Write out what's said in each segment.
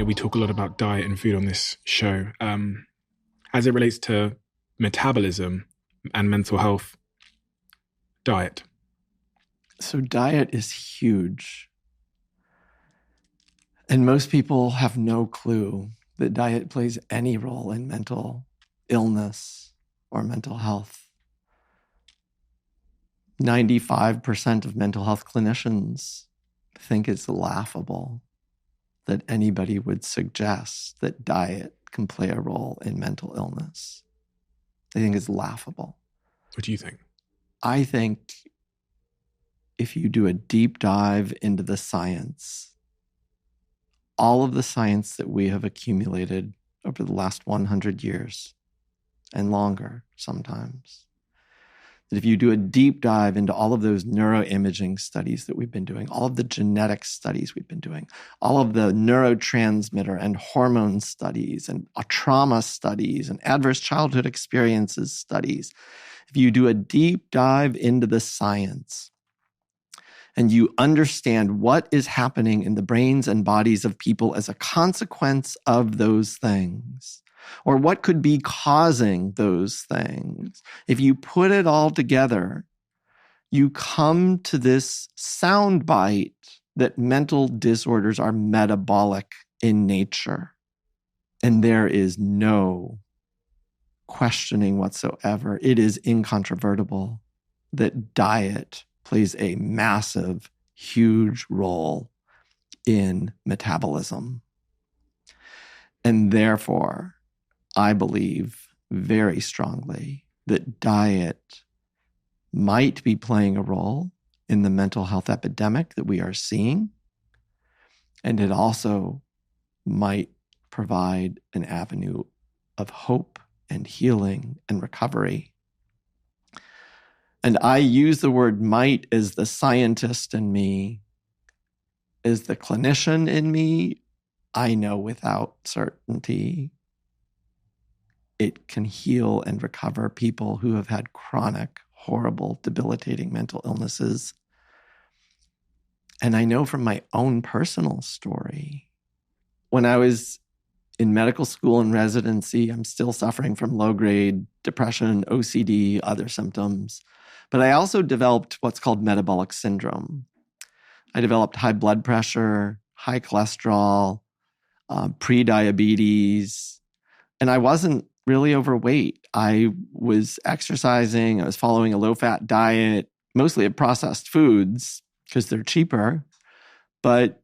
We talk a lot about diet and food on this show. As it relates to metabolism and mental health, diet. So diet is huge. And most people have no clue that diet plays any role in mental illness or mental health. 95% of mental health clinicians think it's laughable that anybody would suggest that diet can play a role in mental illness. They think it's laughable. What do you think? I think if you do a deep dive into the science, all of the science that we have accumulated over the last 100 years and longer sometimes, that if you do a deep dive into all of those neuroimaging studies that we've been doing, all of the genetic studies we've been doing, all of the neurotransmitter and hormone studies and trauma studies and adverse childhood experiences studies, if you do a deep dive into the science and you understand what is happening in the brains and bodies of people as a consequence of those things, or what could be causing those things, if you put it all together, you come to this soundbite that mental disorders are metabolic in nature. And there is no questioning whatsoever. It is incontrovertible that diet plays a massive, huge role in metabolism. And therefore, I believe very strongly that diet might be playing a role in the mental health epidemic that we are seeing. And it also might provide an avenue of hope and healing and recovery. And I use the word might as the scientist in me, as the clinician in me. I know without certainty it can heal and recover people who have had chronic, horrible, debilitating mental illnesses. And I know from my own personal story, when I was in medical school and residency, I'm still suffering from low-grade depression, OCD, other symptoms. But I also developed what's called metabolic syndrome. I developed high blood pressure, high cholesterol, pre-diabetes, and I wasn't really overweight. I was exercising. I was following a low-fat diet, mostly of processed foods because they're cheaper. But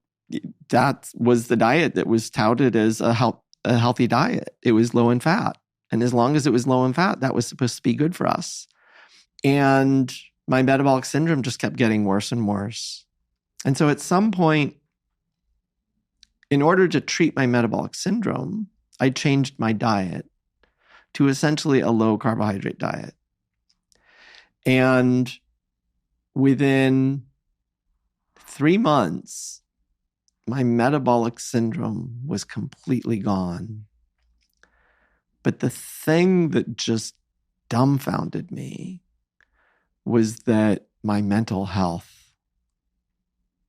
that was the diet that was touted as a healthy diet. It was low in fat. And as long as it was low in fat, that was supposed to be good for us. And my metabolic syndrome just kept getting worse and worse. And so at some point, in order to treat my metabolic syndrome, I changed my diet to essentially a low carbohydrate diet. And within 3 months, my metabolic syndrome was completely gone. But the thing that just dumbfounded me was that my mental health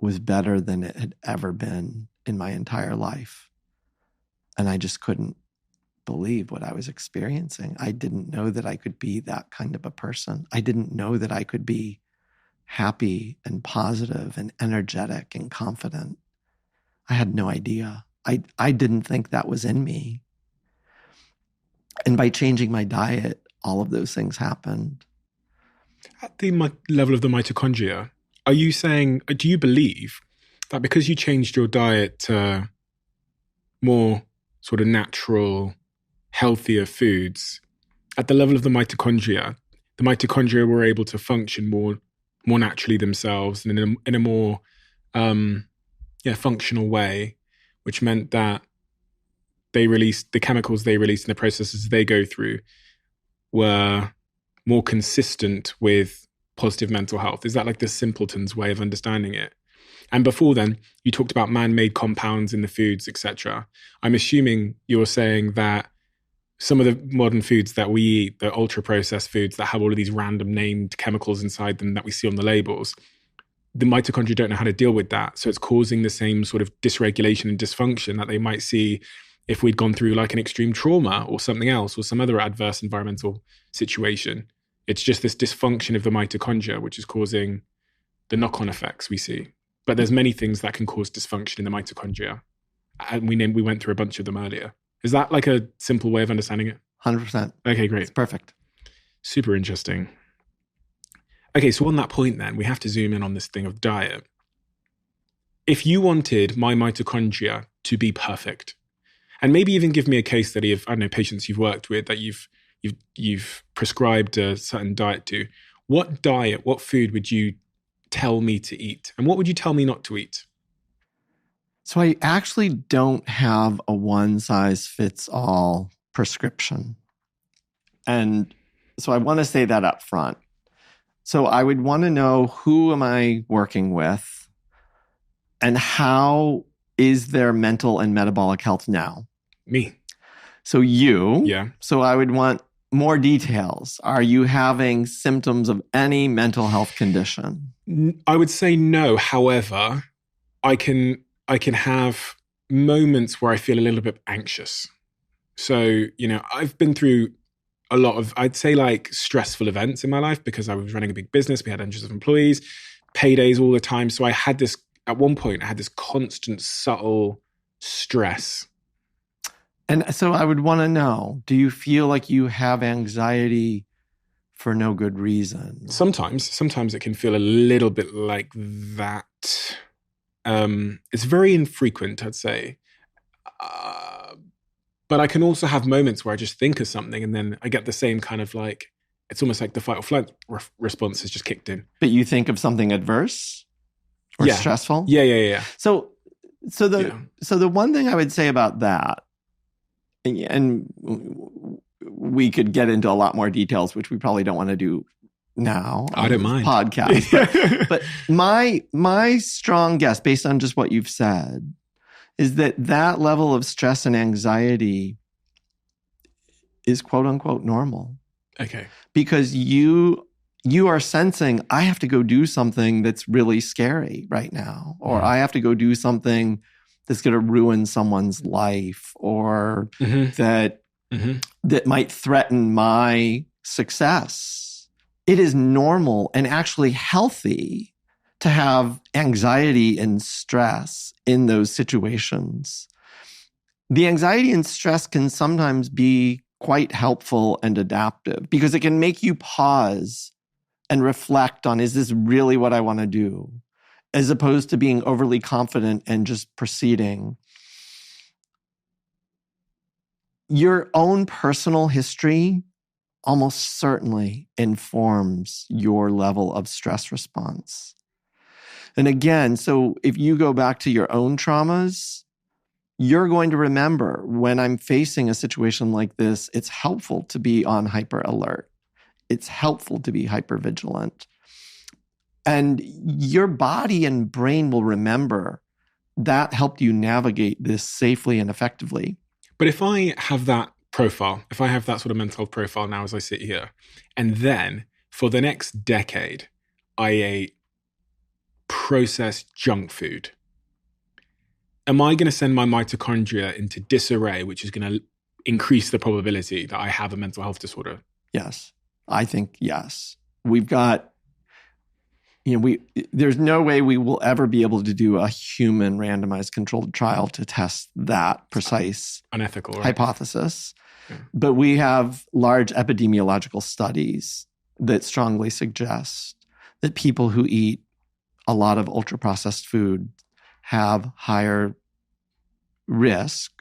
was better than it had ever been in my entire life. And I just couldn't believe what I was experiencing. I didn't know that I could be that kind of a person. I didn't know that I could be happy and positive and energetic and confident. I had no idea. I didn't think that was in me. And by changing my diet, all of those things happened. At the level of the mitochondria, are you saying, do you believe that because you changed your diet to more sort of natural, healthier foods, at the level of the mitochondria were able to function more naturally themselves and in a more functional way, which meant that the chemicals they released and the processes they go through were more consistent with positive mental health? Is that like the simpleton's way of understanding it? And before then, you talked about man-made compounds in the foods, etc. I'm assuming you're saying that some of the modern foods that we eat, the ultra-processed foods that have all of these random named chemicals inside them that we see on the labels, the mitochondria don't know how to deal with that. So it's causing the same sort of dysregulation and dysfunction that they might see if we'd gone through like an extreme trauma or something else or some other adverse environmental situation. It's just this dysfunction of the mitochondria, which is causing the knock-on effects we see. But there's many things that can cause dysfunction in the mitochondria. And we went through a bunch of them earlier. Is that like a simple way of understanding it? 100%. Okay, great. It's perfect. Super interesting. Okay, so on that point then, we have to zoom in on this thing of diet. If you wanted my mitochondria to be perfect, and maybe even give me a case study of, I don't know, patients you've worked with that you've prescribed a certain diet to, what diet, what food would you tell me to eat? And what would you tell me not to eat? So I actually don't have a one-size-fits-all prescription. And so I want to say that up front. So I would want to know, who am I working with and how is their mental and metabolic health now? Me. So you. Yeah. So I would want more details. Are you having symptoms of any mental health condition? I would say no. However, I can have moments where I feel a little bit anxious. So, I've been through a lot of, I'd say, like stressful events in my life because I was running a big business. We had hundreds of employees, paydays all the time. So at one point, I had this constant, subtle stress. And so I would want to know, do you feel like you have anxiety for no good reason? Sometimes it can feel a little bit like that. It's very infrequent, I'd say. But I can also have moments where I just think of something and then I get the same kind of like, it's almost like the fight or flight response has just kicked in. But you think of something adverse or stressful? Yeah. So the one thing I would say about that, and we could get into a lot more details, which we probably don't want to do now. I don't mind. Podcast. But my strong guess, based on just what you've said, is that level of stress and anxiety is quote unquote normal. Okay. Because you are sensing, I have to go do something that's really scary right now, or I have to go do something that's going to ruin someone's life, or that might threaten my success. It is normal and actually healthy to have anxiety and stress in those situations. The anxiety and stress can sometimes be quite helpful and adaptive because it can make you pause and reflect on, is this really what I want to do? As opposed to being overly confident and just proceeding. Your own personal history almost certainly informs your level of stress response. And again, so if you go back to your own traumas, you're going to remember, when I'm facing a situation like this, it's helpful to be on hyper alert. It's helpful to be hyper vigilant. And your body and brain will remember that helped you navigate this safely and effectively. But if I have that profile, if I have that sort of mental profile now as I sit here, and then for the next decade, I ate processed junk food, am I going to send my mitochondria into disarray, which is going to increase the probability that I have a mental health disorder? Yes. I think yes. We've got, there's no way we will ever be able to do a human randomized controlled trial to test that precise unethical hypothesis. Yeah. But we have large epidemiological studies that strongly suggest that people who eat a lot of ultra-processed food have higher risk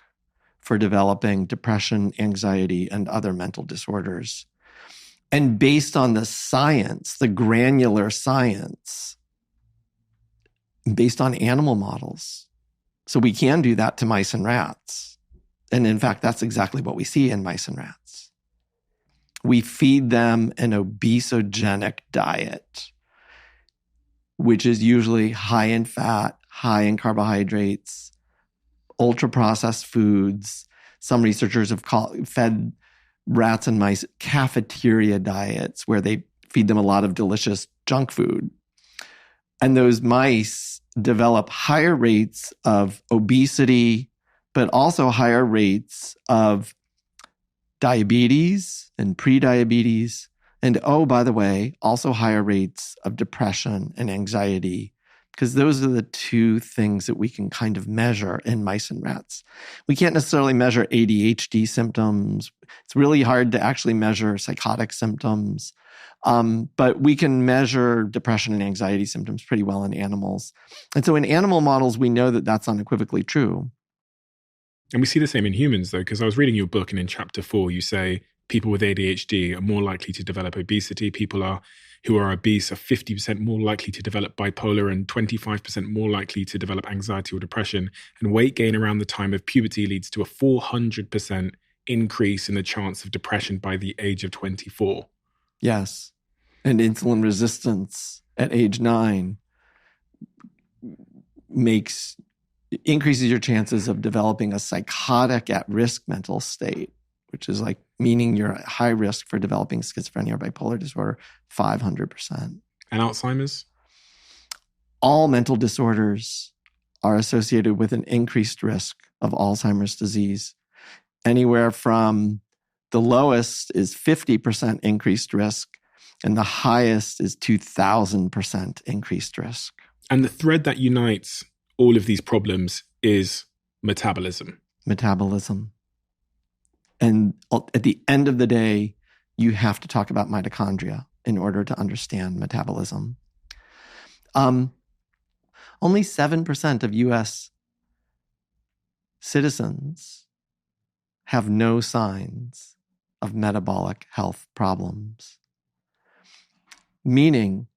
for developing depression, anxiety, and other mental disorders. And based on the science, the granular science, based on animal models. So we can do that to mice and rats. And in fact, that's exactly what we see in mice and rats. We feed them an obesogenic diet, which is usually high in fat, high in carbohydrates, ultra-processed foods. Some researchers have fed rats and mice cafeteria diets where they feed them a lot of delicious junk food. And those mice develop higher rates of obesity, but also higher rates of diabetes and prediabetes. And oh, by the way, also higher rates of depression and anxiety, because those are the two things that we can kind of measure in mice and rats. We can't necessarily measure ADHD symptoms. It's really hard to actually measure psychotic symptoms. But we can measure depression and anxiety symptoms pretty well in animals. And so in animal models, we know that that's unequivocally true. And we see the same in humans, though, because I was reading your book, and in chapter 4, you say people with ADHD are more likely to develop obesity. People who are obese are 50% more likely to develop bipolar and 25% more likely to develop anxiety or depression. And weight gain around the time of puberty leads to a 400% increase in the chance of depression by the age of 24. Yes. And insulin resistance at age 9 increases your chances of developing a psychotic at-risk mental state, which is like meaning you're at high risk for developing schizophrenia or bipolar disorder, 500%. And Alzheimer's? All mental disorders are associated with an increased risk of Alzheimer's disease. Anywhere from the lowest is 50% increased risk, and the highest is 2,000% increased risk. And the thread that unites all of these problems is metabolism. Metabolism. And at the end of the day, you have to talk about mitochondria in order to understand metabolism. Only 7% of US citizens have no signs of metabolic health problems, meaning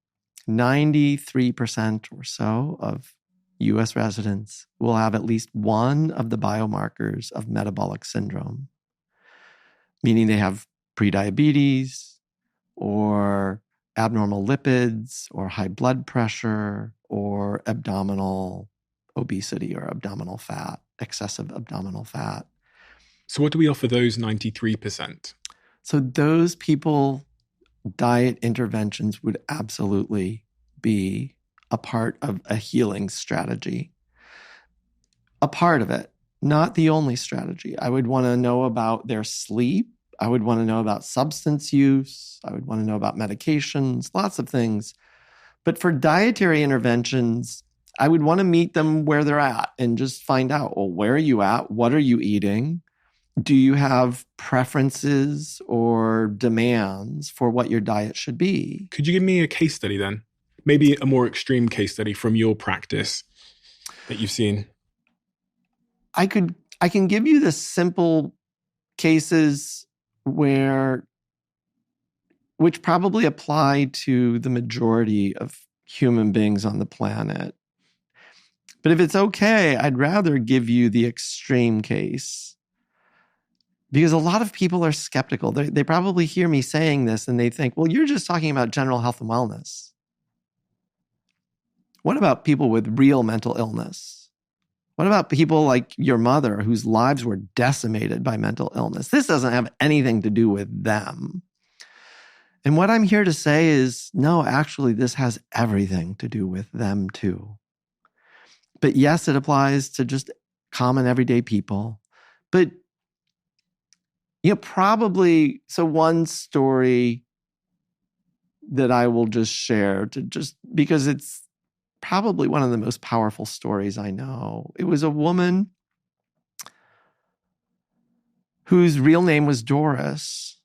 93% or so of US residents will have at least one of the biomarkers of metabolic syndrome, meaning they have prediabetes or abnormal lipids or high blood pressure or abdominal obesity or abdominal fat, excessive abdominal fat. So what do we offer those 93%? So those people, diet interventions would absolutely be a part of a healing strategy. A part of it, not the only strategy. I would want to know about their sleep. I would want to know about substance use. I would want to know about medications, lots of things. But for dietary interventions, I would want to meet them where they're at and just find out, well, where are you at? What are you eating? Do you have preferences or demands for what your diet should be? Could you give me a case study then? Maybe a more extreme case study from your practice that you've seen. I can give you the simple cases which probably apply to the majority of human beings on the planet. But if it's okay, I'd rather give you the extreme case, because a lot of people are skeptical. They probably hear me saying this and they think, well, you're just talking about general health and wellness. What about people with real mental illness? What about people like your mother whose lives were decimated by mental illness? This doesn't have anything to do with them. And what I'm here to say is, no, actually, this has everything to do with them too. But yes, it applies to just common everyday people. But probably, so one story that I will just share because it's probably one of the most powerful stories I know. It was a woman whose real name was Doris.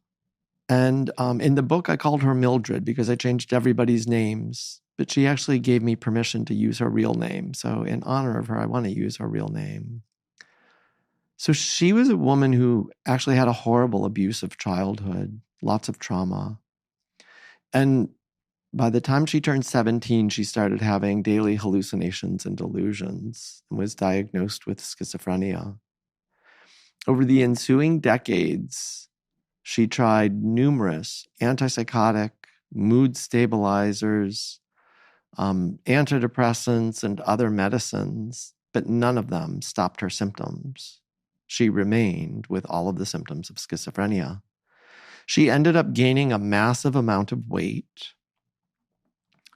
And in the book, I called her Mildred because I changed everybody's names. But she actually gave me permission to use her real name. So in honor of her, I want to use her real name. So she was a woman who actually had a horrible abusive childhood, lots of trauma. And by the time she turned 17, she started having daily hallucinations and delusions and was diagnosed with schizophrenia. Over the ensuing decades, she tried numerous antipsychotic, mood stabilizers, antidepressants, and other medicines, but none of them stopped her symptoms. She remained with all of the symptoms of schizophrenia. She ended up gaining a massive amount of weight.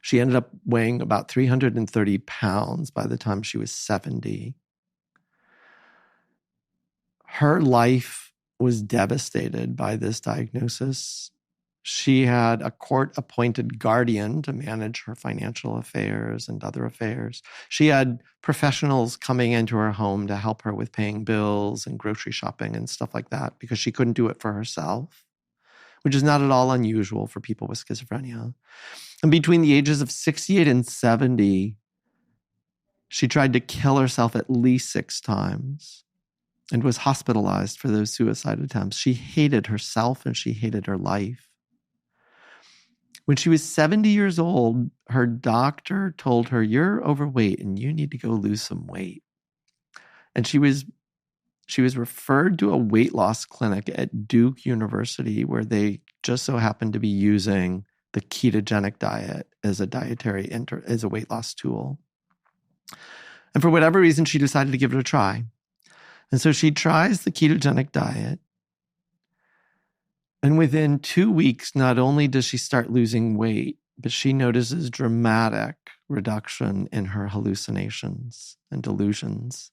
She ended up weighing about 330 pounds by the time she was 70. Her life was devastated by this diagnosis. She had a court-appointed guardian to manage her financial affairs and other affairs. She had professionals coming into her home to help her with paying bills and grocery shopping and stuff like that because she couldn't do it for herself, which is not at all unusual for people with schizophrenia. And between the ages of 68 and 70, she tried to kill herself at least 6 times and was hospitalized for those suicide attempts. She hated herself and she hated her life. When she was 70 years old, her doctor told her, "You're overweight and you need to go lose some weight." And she was referred to a weight loss clinic at Duke University where they just so happened to be using the ketogenic diet as a as a weight loss tool. And for whatever reason, she decided to give it a try. And so she tries the ketogenic diet. And within 2 weeks, not only does she start losing weight, but she notices dramatic reduction in her hallucinations and delusions.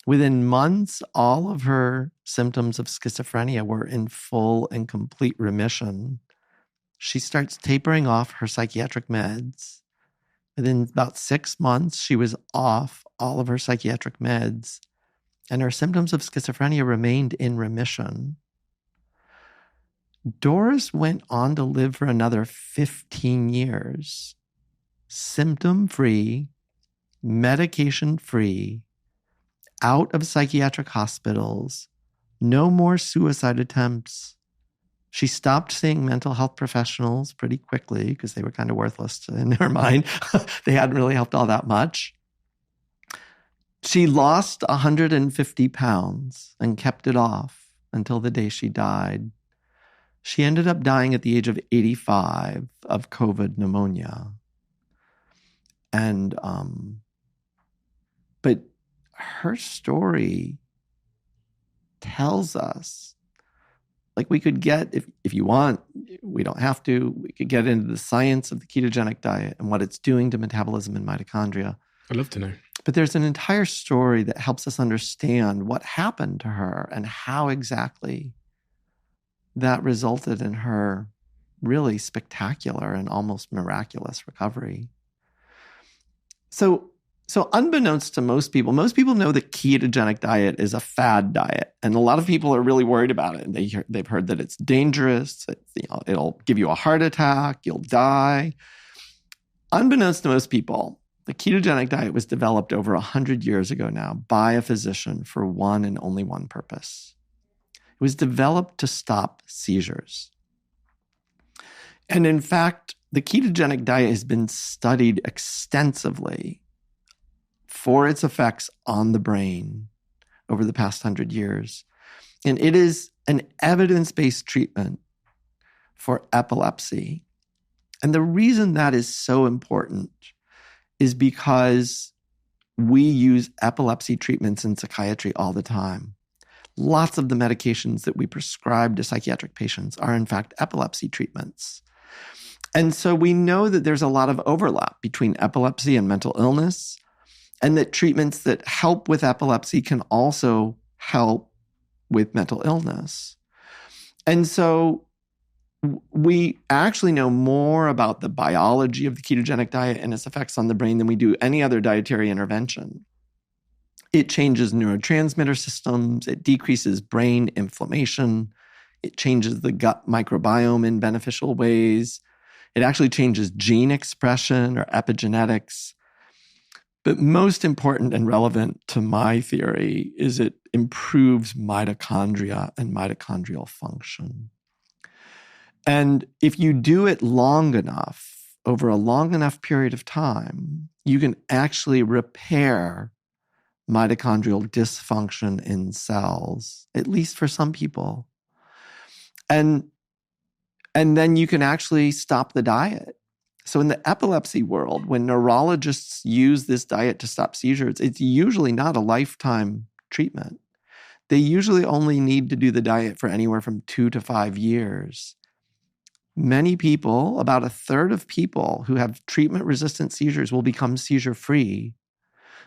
Within months, all of her symptoms of schizophrenia were in full and complete remission. She starts tapering off her psychiatric meds. Within about 6 months, she was off all of her psychiatric meds, and her symptoms of schizophrenia remained in remission. Doris went on to live for another 15 years, symptom-free, medication-free, out of psychiatric hospitals, no more suicide attempts. She stopped seeing mental health professionals pretty quickly because they were kind of worthless in her mind. They hadn't really helped all that much. She lost 150 pounds and kept it off until the day she died. She ended up dying at the age of 85 of COVID pneumonia. And, but her story tells us, like we could get, if you want, we don't have to, we could get into the science of the ketogenic diet and what it's doing to metabolism and mitochondria. I'd love to know. But there's an entire story that helps us understand what happened to her and how exactly that resulted in her really spectacular and almost miraculous recovery. So unbeknownst to most people know the ketogenic diet is a fad diet. And a lot of people are really worried about it. And they've heard that it's dangerous. It'll give you a heart attack. You'll die. Unbeknownst to most people, the ketogenic diet was developed over 100 years ago now by a physician for one and only one purpose. It was developed to stop seizures. And in fact, the ketogenic diet has been studied extensively for its effects on the brain over the past 100 years. And it is an evidence-based treatment for epilepsy. And the reason that is so important is because we use epilepsy treatments in psychiatry all the time. Lots of the medications that we prescribe to psychiatric patients are, in fact, epilepsy treatments. And so we know that there's a lot of overlap between epilepsy and mental illness, and that treatments that help with epilepsy can also help with mental illness. And so we actually know more about the biology of the ketogenic diet and its effects on the brain than we do any other dietary intervention. It changes neurotransmitter systems. It decreases brain inflammation. It changes the gut microbiome in beneficial ways. It actually changes gene expression or epigenetics. But most important and relevant to my theory is it improves mitochondria and mitochondrial function. And if you do it long enough, over a long enough period of time, you can actually repair mitochondrial dysfunction in cells, at least for some people. And then you can actually stop the diet. So in the epilepsy world, when neurologists use this diet to stop seizures, it's usually not a lifetime treatment. They usually only need to do the diet for anywhere from 2 to 5 years. many people, about a third of people who have treatment-resistant seizures will become seizure-free.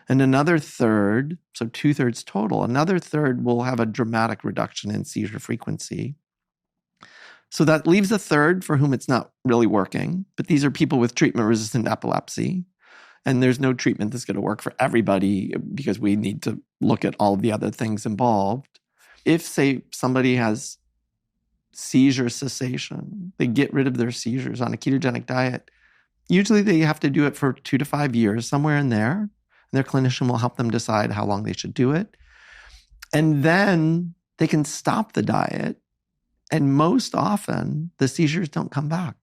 And another third, so 2/3 total, another third will have a dramatic reduction in seizure frequency. So that leaves a third for whom it's not really working. But these are people with treatment-resistant epilepsy. And there's no treatment that's going to work for everybody because we need to look at all of the other things involved. If, say, somebody has seizure cessation, they get rid of their seizures on a ketogenic diet, usually they have to do it for 2 to 5 years, somewhere in there. And their clinician will help them decide how long they should do it. And then they can stop the diet. And most often, the seizures don't come back.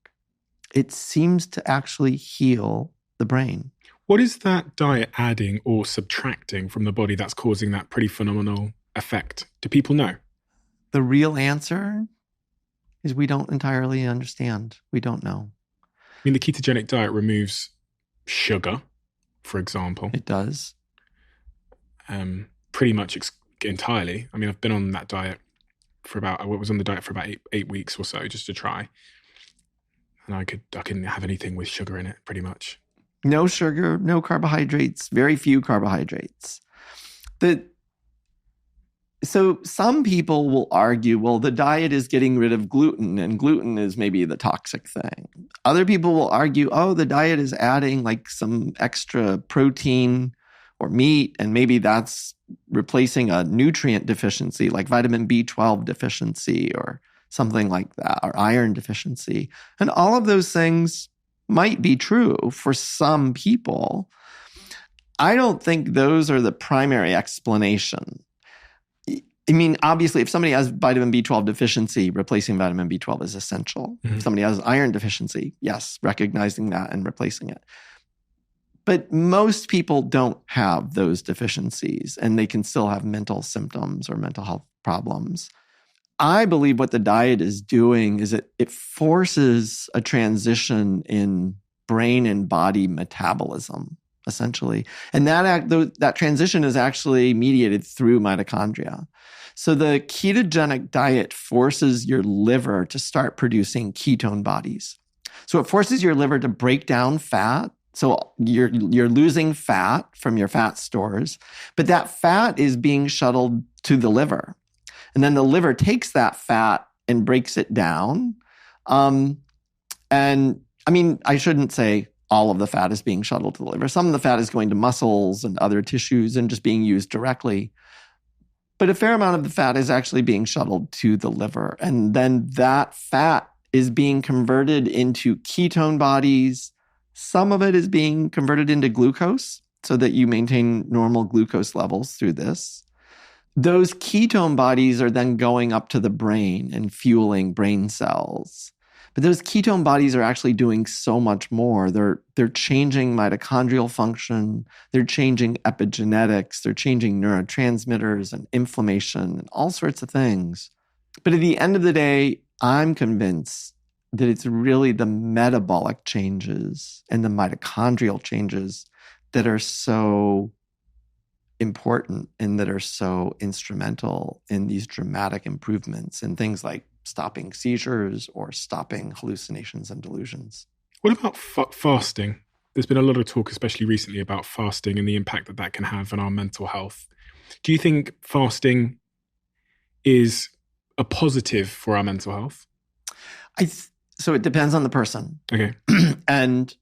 It seems to actually heal the brain. What is that diet adding or subtracting from the body that's causing that pretty phenomenal effect? Do people know? The real answer is we don't entirely understand. We don't know. I mean, the ketogenic diet removes sugar, for example. It does. Pretty much entirely. I mean, I've been on that diet I was on the diet for about eight weeks or so just to try. And I couldn't have anything with sugar in it, pretty much. No sugar, no carbohydrates, very few carbohydrates. So some people will argue, well, the diet is getting rid of gluten, and gluten is maybe the toxic thing. Other people will argue, oh, the diet is adding like some extra protein or meat, and maybe that's replacing a nutrient deficiency like vitamin B12 deficiency or something like that, or iron deficiency. And all of those things might be true for some people. I don't think those are the primary explanation. I mean, obviously, if somebody has vitamin B12 deficiency, replacing vitamin B12 is essential. Mm-hmm. If somebody has iron deficiency, yes, recognizing that and replacing it. But most people don't have those deficiencies, and they can still have mental symptoms or mental health problems. I believe what the diet is doing is it forces a transition in brain and body metabolism, essentially. And that transition is actually mediated through mitochondria. So the ketogenic diet forces your liver to start producing ketone bodies. So it forces your liver to break down fat. So you're losing fat from your fat stores, but that fat is being shuttled to the liver. And then the liver takes that fat and breaks it down. And I mean, I shouldn't say all of the fat is being shuttled to the liver. Some of the fat is going to muscles and other tissues and just being used directly. But a fair amount of the fat is actually being shuttled to the liver. And then that fat is being converted into ketone bodies. Some of it is being converted into glucose so that you maintain normal glucose levels through this. Those ketone bodies are then going up to the brain and fueling brain cells. But those ketone bodies are actually doing so much more. They're changing mitochondrial function. They're changing epigenetics. They're changing neurotransmitters and inflammation and all sorts of things. But at the end of the day, I'm convinced that it's really the metabolic changes and the mitochondrial changes that are so important and that are so instrumental in these dramatic improvements in things like stopping seizures or stopping hallucinations and delusions. What about fasting? There's been a lot of talk, especially recently, about fasting and the impact that can have on our mental health. Do you think fasting is a positive for our mental health? So it depends on the person. Okay. And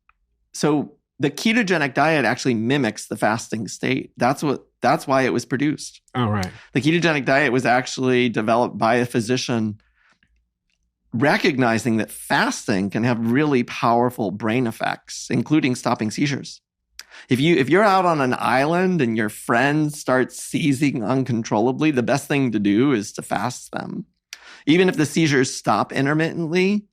so the ketogenic diet actually mimics the fasting state. That's why it was produced. Oh, right. The ketogenic diet was actually developed by a physician recognizing that fasting can have really powerful brain effects, including stopping seizures. If you're out on an island and your friend starts seizing uncontrollably, the best thing to do is to fast them. Even if the seizures stop intermittently,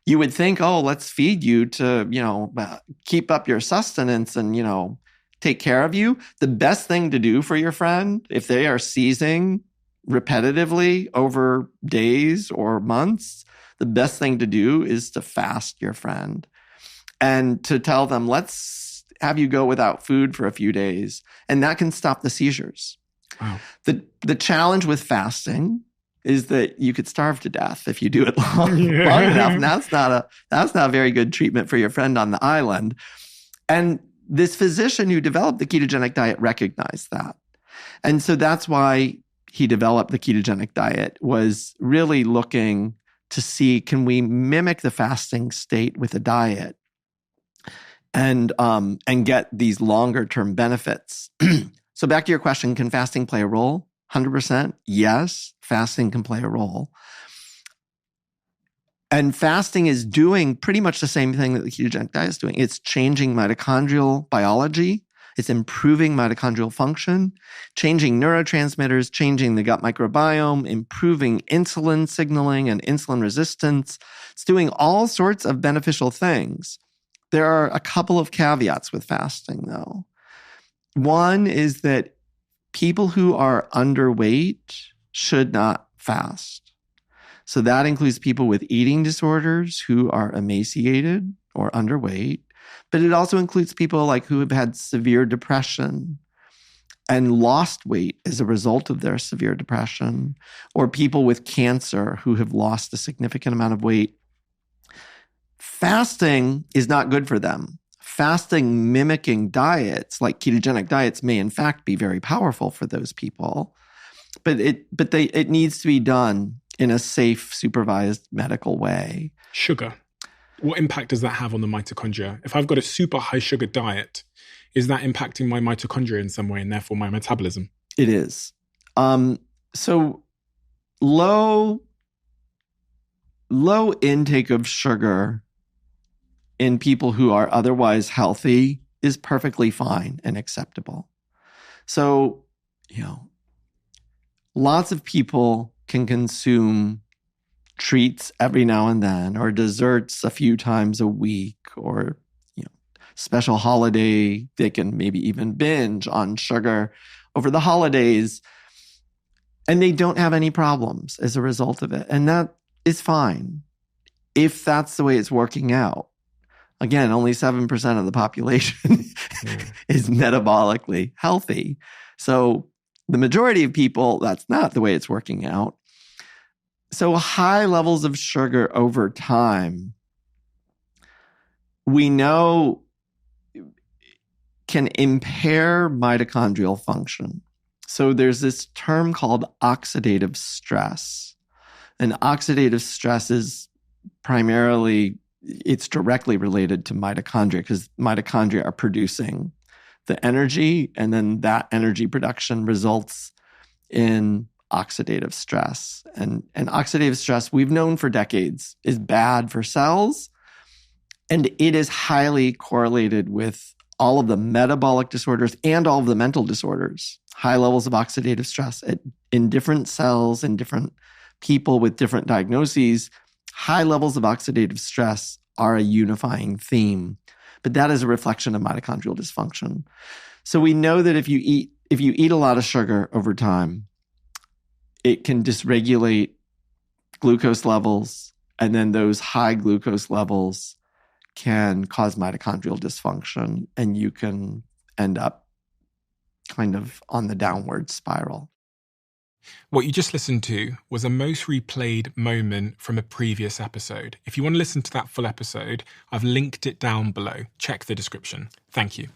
you would think, oh, let's feed you to, keep up your sustenance and, take care of you. The best thing to do for your friend, if they are seizing repetitively over days or months, the best thing to do is to fast your friend and to tell them, let's have you go without food for a few days. And that can stop the seizures. Wow. The challenge with fasting is that you could starve to death if you do it long enough. And that's not a very good treatment for your friend on the island. And this physician who developed the ketogenic diet recognized that. And so that's why he developed the ketogenic diet, was really looking to see, can we mimic the fasting state with a diet and get these longer term benefits. So back to your question, can fasting play a role? 100%. Yes, fasting can play a role. And fasting is doing pretty much the same thing that the ketogenic diet is doing. It's changing mitochondrial biology. It's improving mitochondrial function, changing neurotransmitters, changing the gut microbiome, improving insulin signaling and insulin resistance. It's doing all sorts of beneficial things. There are a couple of caveats with fasting, though. One is that people who are underweight should not fast. So that includes people with eating disorders who are emaciated or underweight, but it also includes people like who have had severe depression and lost weight as a result of their severe depression, or people with cancer who have lost a significant amount of weight. Fasting is not good for them. Fasting mimicking diets like ketogenic diets may in fact be very powerful for those people, but it needs to be done in a safe, supervised medical way. Sugar. What impact does that have on the mitochondria? If I've got a super high sugar diet, is that impacting my mitochondria in some way and therefore my metabolism? It is. So low intake of sugar in people who are otherwise healthy is perfectly fine and acceptable. So, lots of people can consume treats every now and then, or desserts a few times a week, or special holiday. They can maybe even binge on sugar over the holidays, and they don't have any problems as a result of it. And that is fine if that's the way it's working out. Again, only 7% of the population is metabolically healthy. So the majority of people, that's not the way it's working out. So high levels of sugar over time, we know can impair mitochondrial function. So there's this term called oxidative stress. And oxidative stress is primarily, it's directly related to mitochondria, because mitochondria are producing the energy, and then that energy production results in oxidative stress. And oxidative stress, we've known for decades, is bad for cells, and it is highly correlated with all of the metabolic disorders and all of the mental disorders. High levels of oxidative stress in different cells, in different people with different diagnoses, high levels of oxidative stress are a unifying theme. But that is a reflection of mitochondrial dysfunction. So we know that if you eat a lot of sugar over time, it can dysregulate glucose levels, and then those high glucose levels can cause mitochondrial dysfunction, and you can end up kind of on the downward spiral. What you just listened to was a most replayed moment from a previous episode. If you want to listen to that full episode, I've linked it down below. Check the description. Thank you.